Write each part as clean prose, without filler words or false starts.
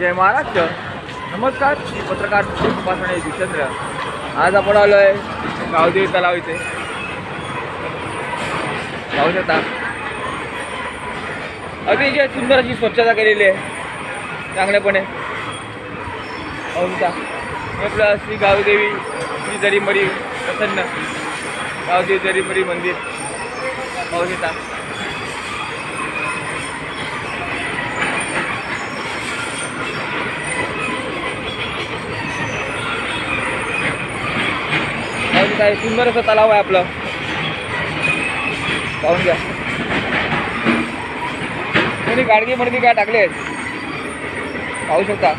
जय महाराष्ट्र. नमस्कार, मी पत्रकार सुभाष जितेंद्र. आज आपण आलो आहे गावदेवी तलाव इथे. पाहू शकता अतिशय सुंदर अशी स्वच्छता केलेली आहे चांगल्यापणे. पाहू शकता आपलं श्री गावदेवी श्री जरीमरी प्रसन्न गावदेवी जरीमरी मंदिर. पाहू शकता काय सुंदर असं तलाव आहे आपलं. पाहून घ्या कोणी गाडगी मडगी काय टाकले आहेत. पाहू शकता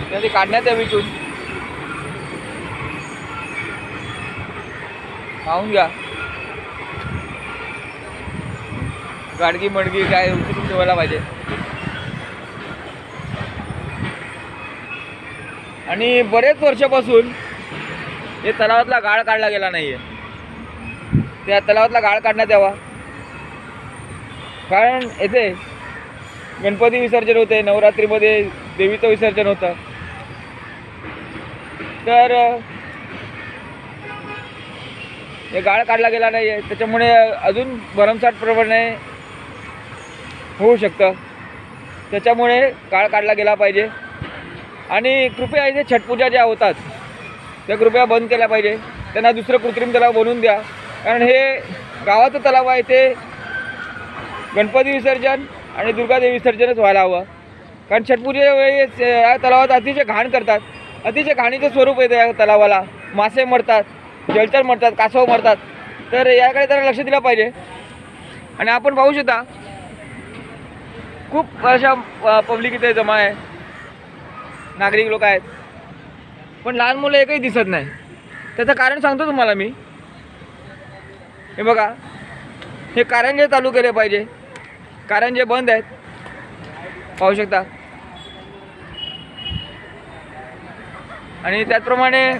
त्याची काढण्यात यावी इथून. पाहून घ्या गाडगी मडगी काय उचलून ठेवायला पाहिजे. आणि बरेच वर्षापासून हे तलावातला गाळ काढला गेला नाही आहे. त्या तलावातला गाळ काढण्यात यावा, कारण येथे गणपती विसर्जन होते, नवरात्रीमध्ये देवीचं विसर्जन होतं. तर हे गाळ काढला गेला नाही आहे, त्याच्यामुळे अजून भरमसाठ प्रमाणे होऊ शकतं. त्याच्यामुळे गाळ काढला गेला पाहिजे. आणि कृपया इथे छटपूजा ज्या होतात त्या कृपया बंद केल्या पाहिजे. त्यांना दुसरं कृत्रिम तलाव बनवून द्या, कारण हे गावाचं तलाव आहे. ते गणपती विसर्जन आणि दुर्गादेवी विसर्जनच व्हायला हवं, कारण छटपूजेच्या वेळेस या तलावात अतिशय घाण करतात. अतिशय घाणीचं स्वरूप येतं या तलावाला. मासे मरतात, जलचर मरतात, कासव मरतात. तर याकडे जरा लक्ष दिलं पाहिजे. आणि आपण पाहू शकता खूप अशा पब्लिक इथे जमा आहे, नागरिक लोक आहेत, पण लहान मुलं एकही दिसत नाही. त्याचं कारण सांगतो तुम्हाला मी. हे बघा, हे कारंजे चालू केले पाहिजे. कारंजे बंद आहेत. पाहू शकता. आणि त्याचप्रमाणे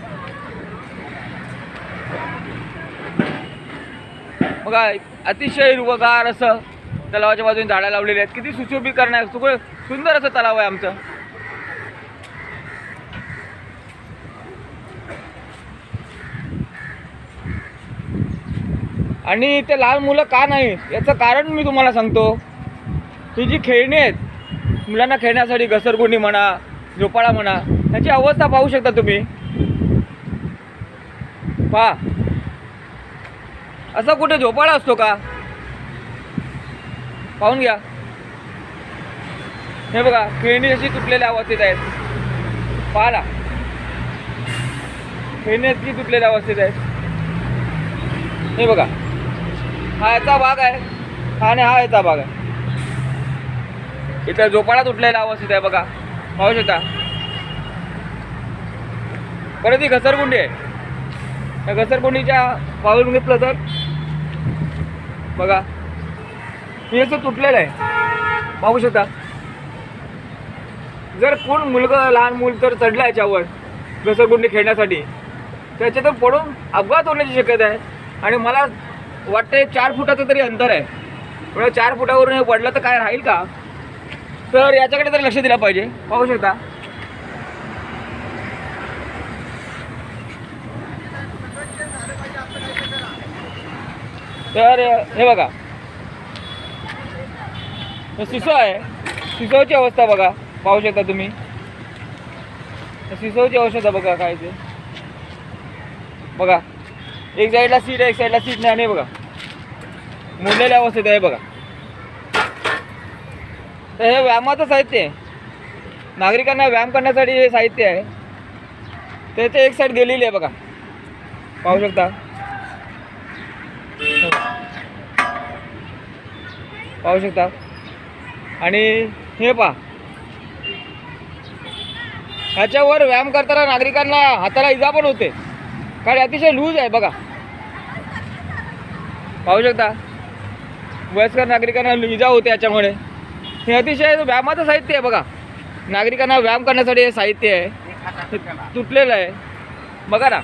बघा अतिशय हिरवगार असं तलावाच्या बाजूने झाडं लावलेली आहेत. किती सुशोभीकरण आहे. सगळं सुंदर असं तलाव आहे आमचं. आणि ते लहान मुलं का नाही याचं कारण मी तुम्हाला सांगतो. ही जी खेळणी आहेत मुलांना खेळण्यासाठी, घसरगुंडी म्हणा, झोपाळा म्हणा, ह्याची अवस्था पाहू शकता तुम्ही. पहा, असा कुठे झोपाळा असतो का? पाहून घ्या. हे बघा खेळणी अशी तुटलेल्या अवस्थेत आहेत. पहा ना, खेळणी अशी तुटलेल्या अवस्थेत आहेत. हे बघा, हा याचा भाग आहे, हा आणि हा याचा भाग आहे. इथं झोपाळा तुटलेला अवस्थेत आहे बघा. पाहू शकता. परत ही घसरगुंडी आहे. त्या घसरगुंडीच्या पाहून घेतलं तर बघा हे असं तुटलेलं आहे. पाहू शकता. जर कोण मुलगा, लहान मूल तर चढला याच्यावर घसरगुंडी खेळण्यासाठी, त्याच्यातून पडून अपघात होण्याची शक्यता आहे. आणि मला वाटते 4 फुटाचं तरी अंतर आहे. एवढं 4 फुटावरून हे पडलं तर काय राहील का? तर याच्याकडे तरी लक्ष दिलं पाहिजे. पाहू शकता. तर हे बघा सिसो आहे. सिसोची अवस्था बघा. पाहू शकता तुम्ही. सिसोची अवस्था बघा काय ते. बघा एक साईडला सीट आहे, एक साईडला सीट नाही. आणि बघा मोडलेल्या अवस्थेत आहे बघा. तर हे व्यायामाचं साहित्य आहे. नागरिकांना व्यायाम करण्यासाठी हे साहित्य आहे. त्याचे एक साईड गेलेली आहे बघा. पाहू शकता. पाहू शकता. आणि हे पहा, ह्याच्यावर व्यायाम करताना नागरिकांना हाताला इजा पण होते, कारण अतिशय लूज आहे बघा. पाहू शकता. वयस्कर नागरिकांना इजा होते याच्यामुळे. हे अतिशय व्यायामाचं साहित्य आहे बघा. नागरिकांना व्यायाम करण्यासाठी हे साहित्य आहे. तुटलेलं आहे बघा ना.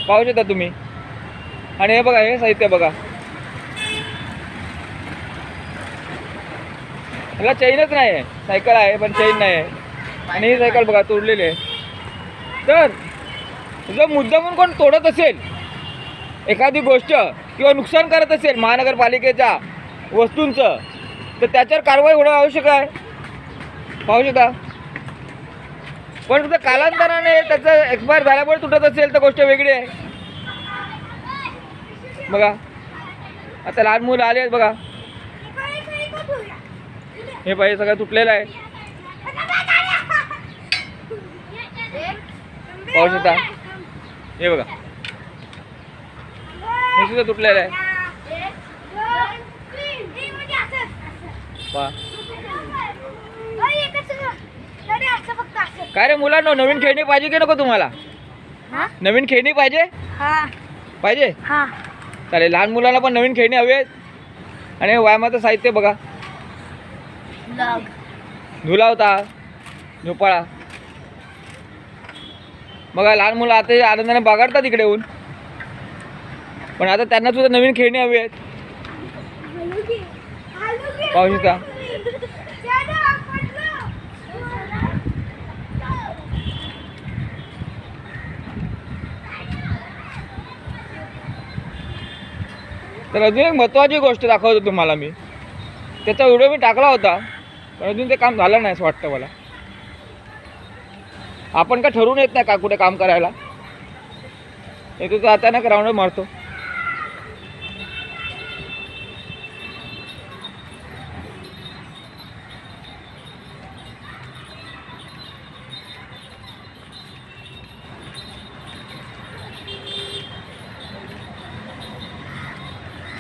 पाहू शकता तुम्ही. आणि हे बघा हे साहित्य बघा. त्याला चैनच नाही आहे. सायकल आहे पण चैन नाही आहे. आणि ही सायकल बघा तोडलेली आहे. तर जर मुद्दामून कोण तोडत असेल एखादी गोष्ट किंवा नुकसान करत असेल महानगरपालिकेच्या वस्तूंचं, तर त्याच्यावर कारवाई होणं आवश्यक आहे. पाहू शकता. पण जर कालांतराने त्याचं एक्सपायर झाल्यामुळे तुटत असेल तर गोष्ट वेगळी आहे. बघा आता लहान मुलं आले आहेत बघा. हे पाहिजे सगळं तुटलेलं आहे. पाहू शकता. हे बघा हे सुद्धा तुटलेलं आहे. पहा. काय रे मुलांनो, नवीन खेळणी पाहिजे की नको तुम्हाला? नवीन खेळणी पाहिजे? पाहिजे. चालेल. लहान मुलांना पण नवीन खेळणी हवी आहेत. आणि व्यायामाचं साहित्य बघा. झुला होता, झोपाळा बघा. लहान मुलं आता आनंदाने बागडतात इकडे येऊन. पण आता त्यांना सुद्धा नवीन खेळणी हवी आहेत. पाहू शकता. तर अजून एक महत्त्वाची गोष्ट दाखवतो तुम्हाला मी. त्याचा व्हिडिओ मी टाकला होता पण अजून ते काम झालं नाही असं वाटतं मला. आपण का ठरवून येत नाही का कुठे काम करायला? येतो तर अचानक राऊंड मारतो.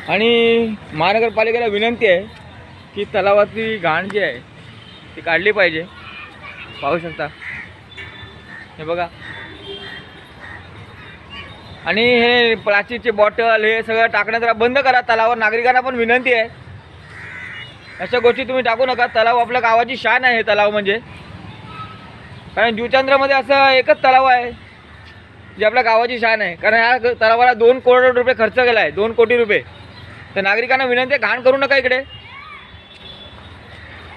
आणि महानगरपालिकेला विनंती आहे की तलावातली घाण जी आहे ती काढली पाहिजे. पाहू शकता. हे बघा. आणि हे प्लास्टिकचे बॉटल हे सगळं टाकणं जरा बंद करा तलावावर. नागरिकांना पण विनंती आहे, अशा गोष्टी तुम्ही टाकू नका. तलाव आपल्या गावाची शान आहे हे तलाव म्हणजे. कारण जुचंद्रमध्ये असं एकच तलाव आहे जे आपल्या गावाची शान आहे. कारण ह्या तलावाला 2 करोड रुपये खर्च केला आहे. 2 कोटी रुपये. तर नागरिकांना विनंती आहे, घाण करू नका इकडे.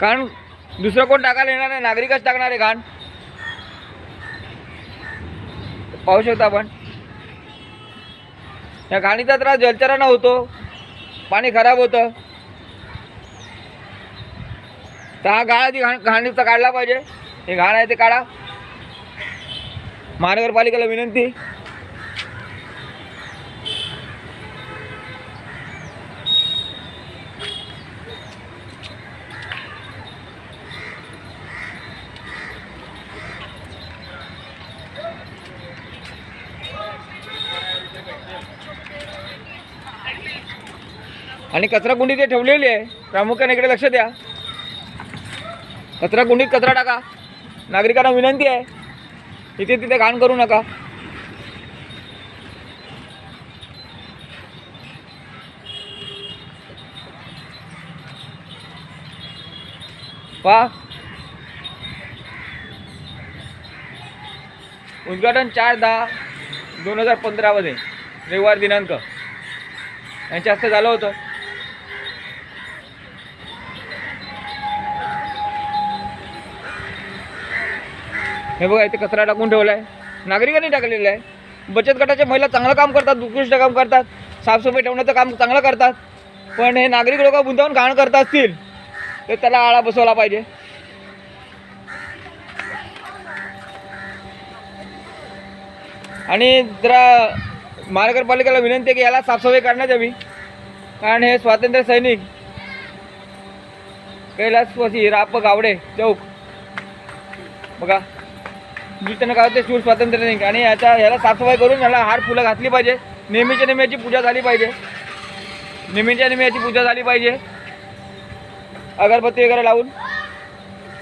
कारण दुसरं कोण टाकायला येणार नाही, नागरिकच टाकणार आहे घाण. पाहू शकता आपण. या घाणीचा त्रास जलचरांना होतो, पाणी खराब होतं. तर हा गाळ आधी घाणीचा काढला पाहिजे. हे घाण आहे ते काढा. महानगरपालिकेला विनंती. आणि कचरा कुंडी ते ठेवलेली आहे, प्रामुख्याने इकडे लक्ष द्या. कचरा कुंडीत कचरा टाका. नागरिकांना विनंती आहे, इथे तिथे घाण करू नका. पहा. उद्घाटन 4/10/2015 मध्ये रविवार दिनांक यांच्या हस्ते झालं होतं. हे बघा इथे कचरा टाकून ठेवला आहे, नागरिकांनी टाकलेला आहे. बचत गटाच्या महिला चांगलं काम करतात, उत्कृष्ट काम करतात, साफसफाई ठेवण्याचं काम चांगलं करतात. पण हे नागरिक लोक गुंतवून घाण करत असतील तर त्याला आळा बसवला पाहिजे. आणि जरा महानगरपालिकेला विनंती आहे की याला साफसफाई करण्यात यावी. कारण हे स्वातंत्र्य सैनिक कैलासवासी राप गावडे चौक बघा, जिथं गाव ते शूर स्वातंत्र्य सैनिक. आणि ह्याला साफसफाई करून ह्याला हार फुलं घातली पाहिजे. नेहमीच्या नेहमी याची पूजा झाली पाहिजे. नेहमीच्या नेहमी याची पूजा झाली पाहिजे, अगरबत्ती वगैरे लावून.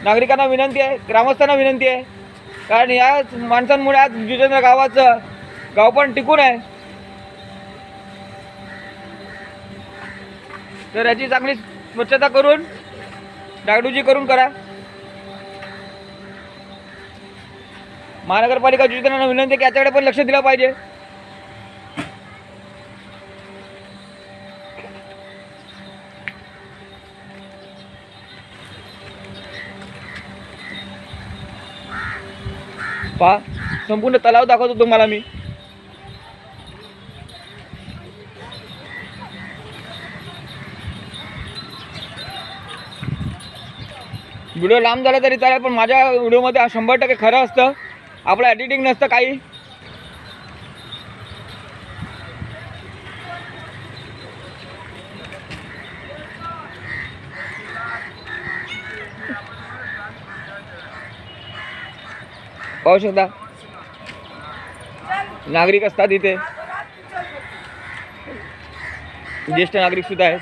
नागरिकांना विनंती आहे, ग्रामस्थांना विनंती आहे. कारण या माणसांमुळे आज जुचंद्र गावाचं गाव पण टिकून आहे. तर याची चांगली स्वच्छता करून डागडुजी करून करा. महानगरपालिका जुचंद्रांना विनंती की याच्याकडे पण लक्ष दिलं पाहिजे. पहा संपूर्ण तलाव दाखवतो तुम्हाला मी. व्हिडिओ लांब झाला तरी चालेल, पण माझ्या व्हिडिओमध्ये 100% खरं असतं, आपलं एडिटिंग नसतं काही. पाहू शकता नागरिक असतात इथे, ज्येष्ठ नागरिक सुद्धा आहेत.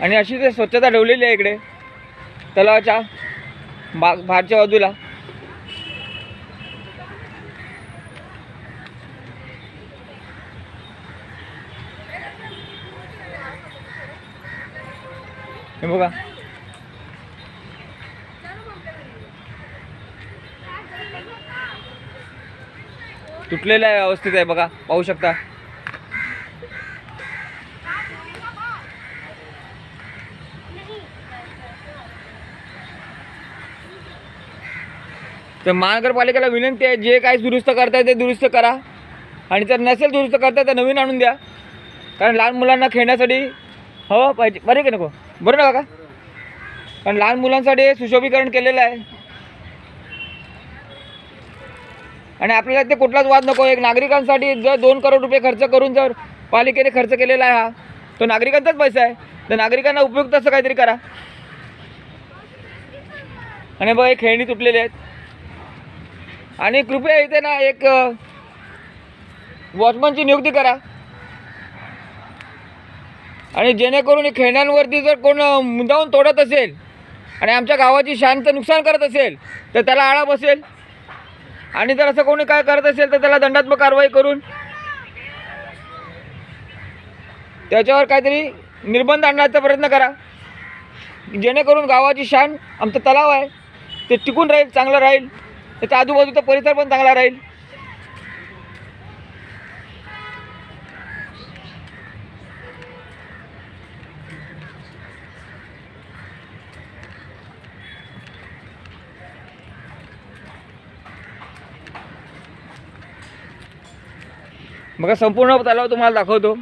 आणि अशी ते स्वच्छता ठेवलेली आहे इकडे तलावाच्या बाहेरच्या बाजूला. हे बघा तुटलेल्या अवस्थेत आहे बघा, पाहू शकता. तर महानगरपालिकेला विनंती आहे, जे काही दुरुस्त करताय ते दुरुस्त करा, आणि जर नसेल दुरुस्त करताय तर नवीन आणून द्या, कारण लहान मुलांना खेळण्यासाठी हवं पाहिजे. बरे की नको, बरं ना काका? कारण लहान मुलांसाठी सुशोभीकरण केलेलं आहे, आणि आपल्याला ते कुठलाच वाद नको. एक नागरिकांसाठी जर 2 करोड रुपये खर्च करून जर पालिकेने खर्च केलेला आहे, हा तो नागरिकांचाच पैसा आहे, तर नागरिकांना उपयुक्त असं काहीतरी करा. आणि बघा हे खेळणी तुटलेले आहेत. आणि कृपया इथे ना एक वॉचमनची नियुक्ती करा, आणि जेणेकरून खेळण्यांवरती जर कोण मुद्दामून तोडत असेल आणि आमच्या गावाची शानचं नुकसान करत असेल तर त्याला आळा बसेल, आणि जर असं कोणी काय करत असेल तर त्याला दंडात्मक कारवाई करून त्याच्यावर काहीतरी निर्बंध आणण्याचा प्रयत्न करा, जेणेकरून गावाची शान, आमचा तलाव आहे ते टिकून राहील, चांगलं राहील, त्याच्या आजूबाजूचा परिसर पण चांगला राहील. बघा संपूर्ण तलाव तुम्हाला दाखवतो.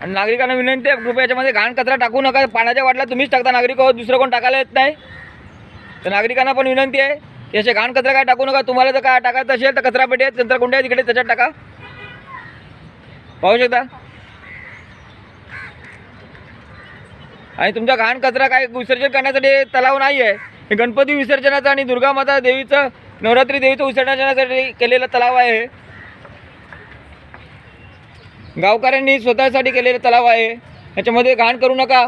आणि नागरिकांना विनंती आहे, कृपया याच्यामध्ये घाण कचरा टाकू नका. पाण्याच्या वाटला तुम्हीच टाकता, नागरिक आहोत, दुसरं कोण टाकायला येत नाही. तर नागरिकांना पण विनंती आहे, याचे घाण कचरा काय टाकू नका. तुम्हाला जर काय टाकायचं असेल तर कचरा पेटी आहेत, कचराकुंडी आहे तिकडे, त्याच्यात टाका. पाहू शकता. आणि तुमचा घाण कचरा काय विसर्जन करण्यासाठी तलाव नाही आहे, हे गणपती विसर्जनाचं आणि दुर्गा माता देवीचं, नवरात्री देवीचं विसर्जनासाठी केलेलं तलाव आहे. गावकऱ्यांनी स्वतःसाठी केलेलं तलाव आहे, याच्यामध्ये घाण करू नका.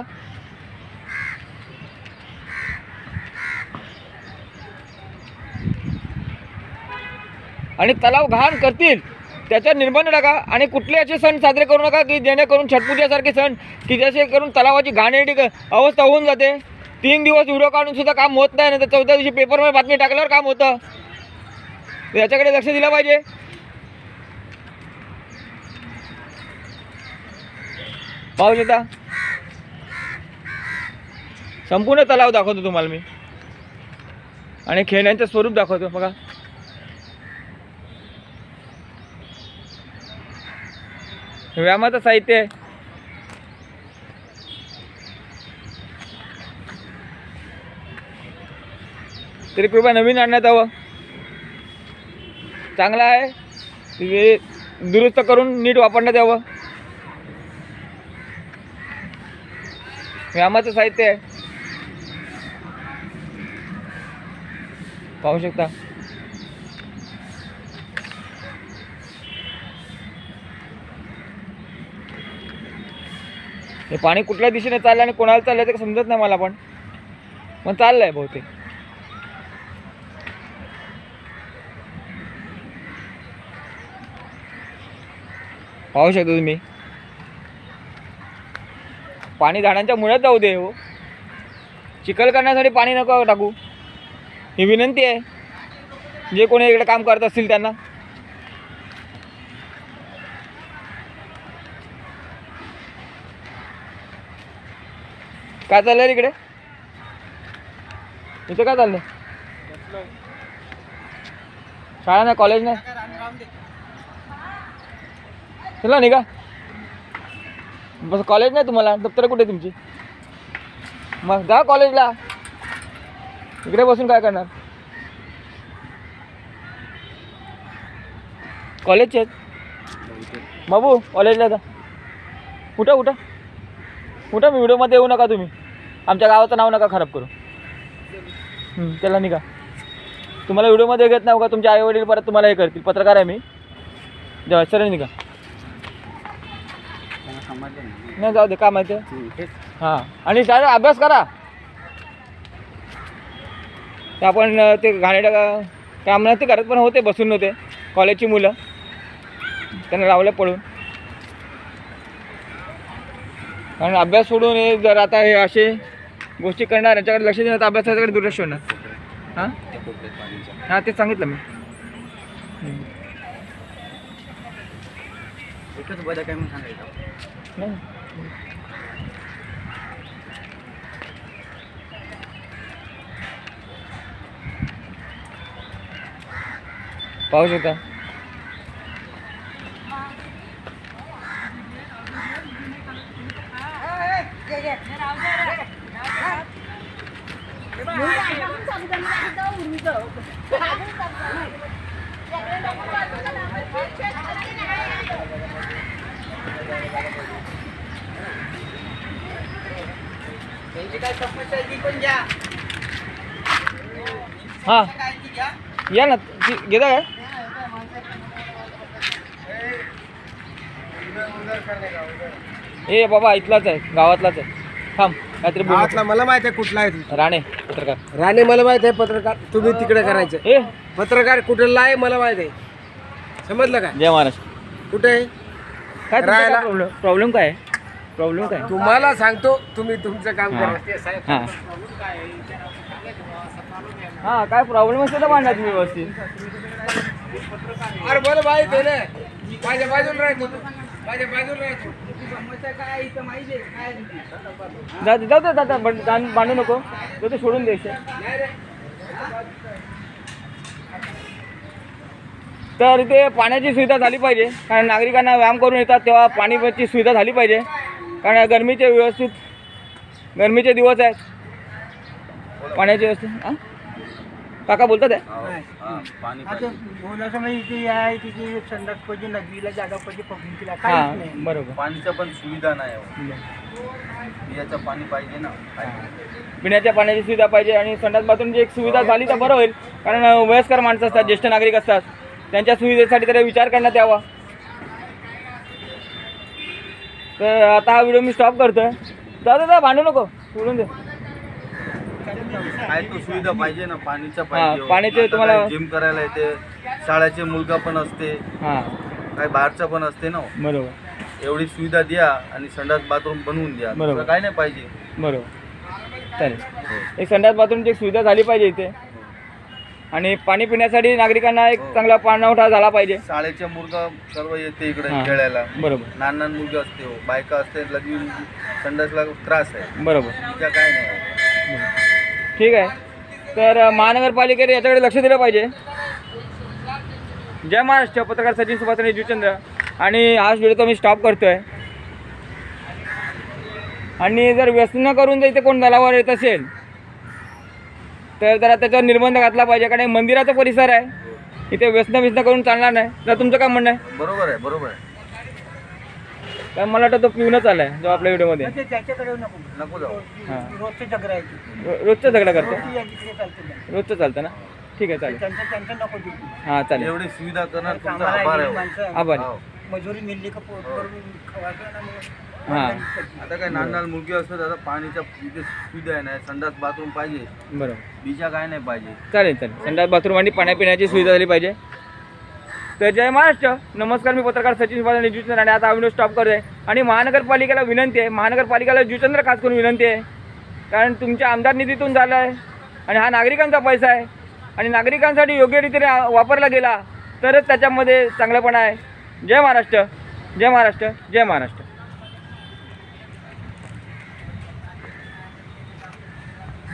आणि तलाव घाण करतील त्याच्यावर निर्बंध टाका. आणि कुठले असे सण साजरे करू नका की जेणेकरून छटपूजासारखे सण की जसे करून तलावाची घाणेरडी अवस्था होऊन जाते. 3 दिवस व्हिडिओ काढून सुद्धा काम होत नाही, तर 4थ्या दिवशी पेपरमध्ये बातमी टाकल्यावर काम होतं. याच्याकडे लक्ष दिलं पाहिजे. पाहू शकता संपूर्ण तलाव दाखवतो तुम्हाला मी, आणि खेळण्यांचं स्वरूप दाखवतो. बघा व्यायामाचं साहित्य आहे. तरी कृपया नवीन आणण्यात यावं, चांगलं आहे, ते दुरुस्त करून नीट वापरण्यात यावं. व्यायामाचं साहित्य आहे, पाहू शकता. हे पाणी कुठल्या दिशेने चाललं आणि कोणाला चाललं ते समजत नाही मला पण. मग चाललं आहे बहुतेक. पाहू शकता तुम्ही, पाणी झाडांच्या मुळात जाऊ दे हो. चिखल करण्यासाठी पाणी नको टाकू, ही विनंती आहे जे कोणी इकडे काम करत असतील त्यांना. काय चाललंय इकडे? इथं काय चाललंय? शाळा नाही, कॉलेज नाही, चला निघा. बस कॉलेज नाही तुम्हाला, दप्तर कुठे तुमची? मग जा कॉलेजला, इकडे बसून काय करणार? कॉलेजचे आहेत बाबू, कॉलेजला जा. उठा उठा उठा, मी व्हिडिओमध्ये येऊ नका तुम्ही, आमच्या गावाचं नाव नका खराब करू. त्याला निघा, तुम्हाला व्हिडिओमध्ये घेत नाही का? तुमचे आईवडील परत तुम्हाला हे करतील. पत्रकार आहे मी, जेव्हा सर निघा. नाही जाऊ दे, काय माहिती आहे. हां, आणि शाळेत अभ्यास करा. ते आपण ते घाणेरडं काम नाही ते करत, पण होते बसून नव्हते कॉलेजची मुलं, त्यांना लावलं पडून. कारण अभ्यास सोडून हे जर आता हे असे गोष्टी करणार, याच्याकडे लक्ष देणार तर अभ्यासाकडे दुर्लक्ष होणार. हां हां, तेच सांगितलं मी. एकच बदल काय म्हणून सांगायचं नाही, पाहू शकता. हां या ना, घेता काय? ए बाबा, इथलाच आहे, गावातलाच आहे. थांब, काहीतरी बोल. गावातला मला माहिती आहे कुठला आहे. राणे पत्रकार. राणे मला माहिती आहे पत्रकार, तुम्ही तिकडे करायचं. ए पत्रकार कुठला आहे मला माहिती आहे, समजलं का? जय महाराष्ट्र. कुठे आहे? काय राहायला. प्रॉब्लेम? प्रॉब्लेम काय? प्रॉब्लेम काय? तुम्हाला सांगतो, तुम्ही तुमचं काम हां. करा. हां हां, काय प्रॉब्लेम असेल तर मांडा तुम्ही व्यवस्थित. अरे मला माहिती आहे ना, माझ्या बाजूला राहतो तू, माझ्या बाजूला राहतो. काय इथं माहिती आहे काय? जाऊ दे दादा, बांधू नको, तो ते सोडून द्यायचे. तर इथे पाण्याची सुविधा झाली पाहिजे, कारण नागरिकांना व्यायाम करून येतात तेव्हा पाण्याची सुविधा झाली पाहिजे. कारण गरमीचे दिवस आहेत, पाण्याची व्यवस्था. हां काका बोलतात आहे. नदीला जागा पाहिजे, पब्लिकला हां बरोबर. पाणीचं पण सुविधा नाही, पिण्याचं पाणी पाहिजे ना. पिण्याच्या पाण्याची सुविधा पाहिजे आणि संडास बाथरूमची एक सुविधा झाली तर बरं होईल. कारण वयस्कर माणसं असतात, ज्येष्ठ नागरिक असतात, त्यांच्या सुविधेसाठी तरी विचार करण्यात यावा. तर आता हा व्हिडिओ मी स्टॉप करतोय. दादा भांडू नको, सोडून दे. काय तो सुविधा पाहिजे ना, पाणीचं हां, पाहिजे. पाण्याचे आता तुम्हाला- काय जिम करायला येते, शाळेचे मुलगा पण असते, हां काय बाहेरचं पण असते ना. बरोबर एवढी सुविधा द्या आणि संडास बाथरूम बनवून द्या, बरोबर. दुसरं काय नाही पाहिजे. बरोबर चालेल. एक संडास बाथरूमची एक सुविधा झाली पाहिजे इथे, आणि पाणी पिण्यासाठी नागरिकांना एक चांगला पाणवठा झाला पाहिजे. शाळेचे मुलगा सर्व येते इकडे हां, खेळायला, बरोबर लहान लहान मुलगा असते, हो, बायका असते, लगी संडासला त्रास आहे. बरोबर. तिच्या काय नाही. ठीक आहे. तर महानगरपालिकेने याच्याकडे लक्ष दिलं पाहिजे. जय महाराष्ट्र. पत्रकार सचिन सुभाष जुचंद्र. आणि हा व्हिडिओ तो मी स्टॉप करतोय. आणि जर व्यसन करून जर इथे कोण दलावर येत असेल तर जरा त्याच्यावर निर्बंध घातला पाहिजे. कारण मंदिराचा परिसर आहे, इथे व्यसन करून चालणार नाही. तर तुमचं काय म्हणणं आहे? बरोबर आहे, बरोबर आहे. कारण मला वाटतं तो पिऊनच आला आहे जो आपल्या व्हिडिओमध्ये. त्याच्याकडे नको, नको जाऊ. हां, रोजचे झगडा आहे, रोजचं झगडा करतो. चालतं रोजचं चालतं ना. ठीक आहे चालेल. त्यांचं नको देऊ. हां चालेल. एवढी सुविधा करणार तुमचा आम्हाला आभार ही आहे. माणसं आभार. हो. मजुरी मिळली का पोट भरून खवायचं ना मग. हां आता काय लहान लहान मुलगी असतात, आता पाणीच्या इथे सुविधा आहे नाही, संडास बाथरूम पाहिजे, बरोबर. बीचा काय नाही पाहिजे. चालेल चालेल. संडास बाथरूम आणि पाण्यापिण्याची सुविधा झाली पाहिजे. तर जय महाराष्ट्र. नमस्कार, मी पत्रकार सचिन शिवाजी जुचंद्र आणि आता हा व्हिडिओ स्टॉप करतो आहे. आणि महानगरपालिकेला विनंती आहे, महानगरपालिकेला जुचंद्र खास करून विनंती आहे, कारण तुमच्या आमदार निधीतून झालं आहे आणि हा नागरिकांचा पैसा आहे आणि नागरिकांसाठी योग्य रीतीने वापरला गेला तरच त्याच्यामध्ये चांगलंपणा आहे. जय महाराष्ट्र, जय महाराष्ट्र, जय महाराष्ट्र.